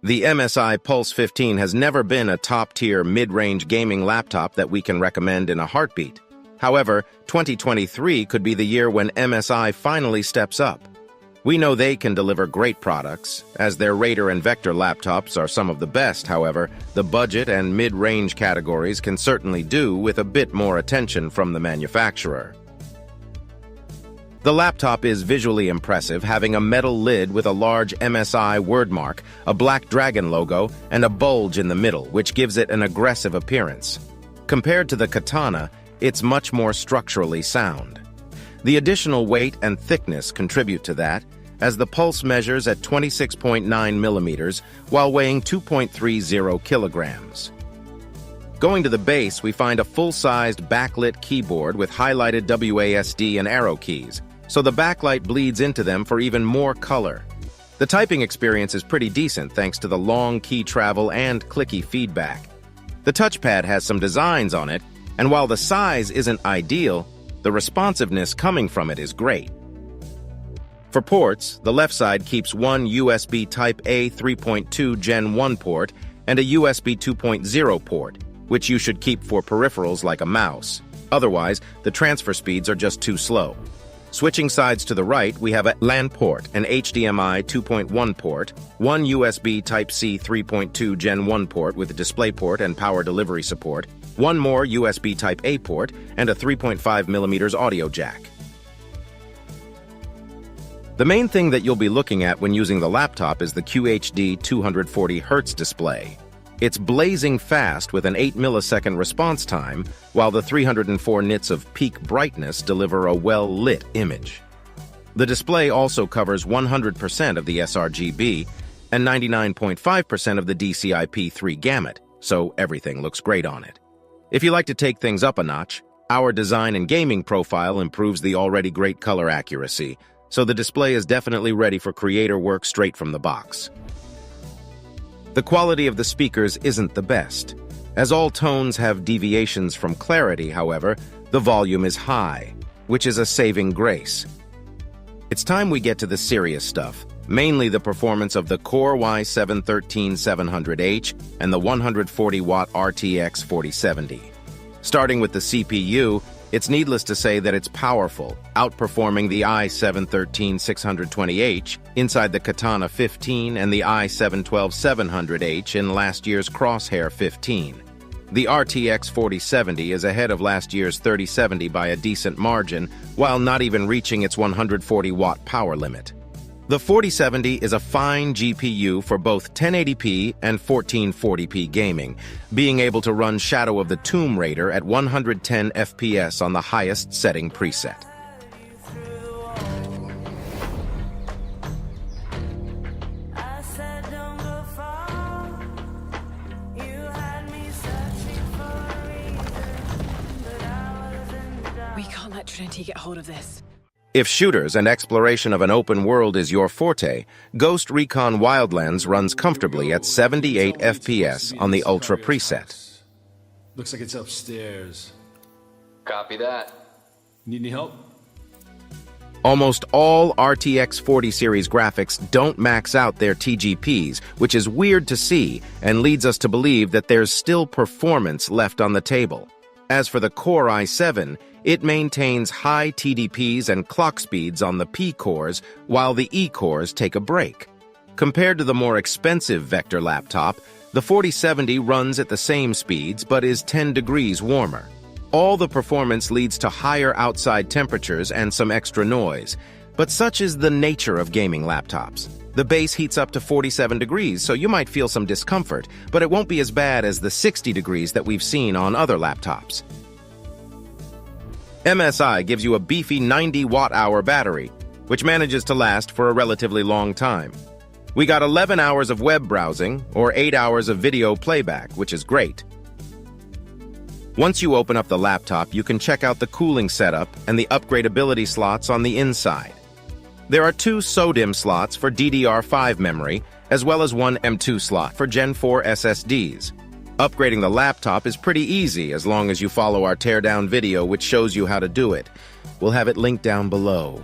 The MSI Pulse 15 has never been a top-tier mid-range gaming laptop that we can recommend in a heartbeat. However, 2023 could be the year when MSI finally steps up. We know they can deliver great products, as their Raider and Vector laptops are some of the best. However, the budget and mid-range categories can certainly do with a bit more attention from the manufacturer. The laptop is visually impressive, having a metal lid with a large MSI wordmark, a black dragon logo, and a bulge in the middle, which gives it an aggressive appearance. Compared to the Katana, it's much more structurally sound. The additional weight and thickness contribute to that, as the Pulse measures at 26.9 millimeters while weighing 2.30 kilograms. Going to the base, we find a full-sized backlit keyboard with highlighted WASD and arrow keys, so the backlight bleeds into them for even more color. The typing experience is pretty decent thanks to the long key travel and clicky feedback. The touchpad has some designs on it, and while the size isn't ideal, the responsiveness coming from it is great. For ports, the left side keeps one USB Type-A 3.2 Gen 1 port and a USB 2.0 port, which you should keep for peripherals like a mouse. Otherwise, the transfer speeds are just too slow. Switching sides to the right, we have a LAN port, an HDMI 2.1 port, one USB Type-C 3.2 Gen 1 port with a DisplayPort and power delivery support, one more USB Type-A port, and a 3.5mm audio jack. The main thing that you'll be looking at when using the laptop is the QHD 240Hz display. It's blazing fast with an 8-millisecond response time, while the 304 nits of peak brightness deliver a well-lit image. The display also covers 100% of the sRGB and 99.5% of the DCI-P3 gamut, so everything looks great on it. If you like to take things up a notch, our design and gaming profile improves the already great color accuracy, so the display is definitely ready for creator work straight from the box. The quality of the speakers isn't the best. As all tones have deviations from clarity, however, the volume is high, which is a saving grace. It's time we get to the serious stuff, mainly the performance of the Core i7-13700H and the 140-watt RTX 4070. Starting with the CPU, it's needless to say that it's powerful, outperforming the i7-13620H inside the Katana 15 and the i7-12700H in last year's Crosshair 15. The RTX 4070 is ahead of last year's 3070 by a decent margin, while not even reaching its 140-watt power limit. The 4070 is a fine GPU for both 1080p and 1440p gaming, being able to run Shadow of the Tomb Raider at 110 FPS on the highest setting preset. We can't let Trinity get hold of this. If shooters and exploration of an open world is your forte, Ghost Recon Wildlands runs comfortably at 78 FPS on the Ultra preset. Looks like it's upstairs. Copy that. Need any help? Almost all RTX 40 series graphics don't max out their TGPs, which is weird to see and leads us to believe that there's still performance left on the table. As for the Core i7, it maintains high TDPs and clock speeds on the P cores, while the E cores take a break. Compared to the more expensive Vector laptop, the 4070 runs at the same speeds but is 10 degrees warmer. All the performance leads to higher outside temperatures and some extra noise, but such is the nature of gaming laptops. The base heats up to 47 degrees, so you might feel some discomfort, but it won't be as bad as the 60 degrees that we've seen on other laptops. MSI gives you a beefy 90 watt-hour battery, which manages to last for a relatively long time. We got 11 hours of web browsing, or 8 hours of video playback, which is great. Once you open up the laptop, you can check out the cooling setup and the upgradability slots on the inside. There are 2 SODIMM slots for DDR5 memory, as well as one M2 slot for Gen 4 SSDs. Upgrading the laptop is pretty easy as long as you follow our teardown video, which shows you how to do it. We'll have it linked down below.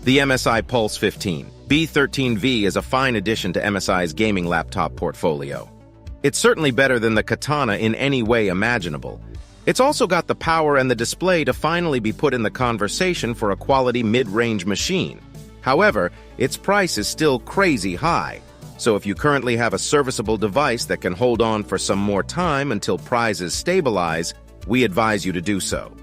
The MSI Pulse 15. B13V is a fine addition to MSI's gaming laptop portfolio. It's certainly better than the Katana in any way imaginable. It's also got the power and the display to finally be put in the conversation for a quality mid-range machine. However, its price is still crazy high, so if you currently have a serviceable device that can hold on for some more time until prices stabilize, we advise you to do so.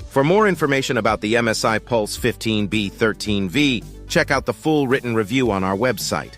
For more information about the MSI Pulse 15 B13V, check out the full written review on our website.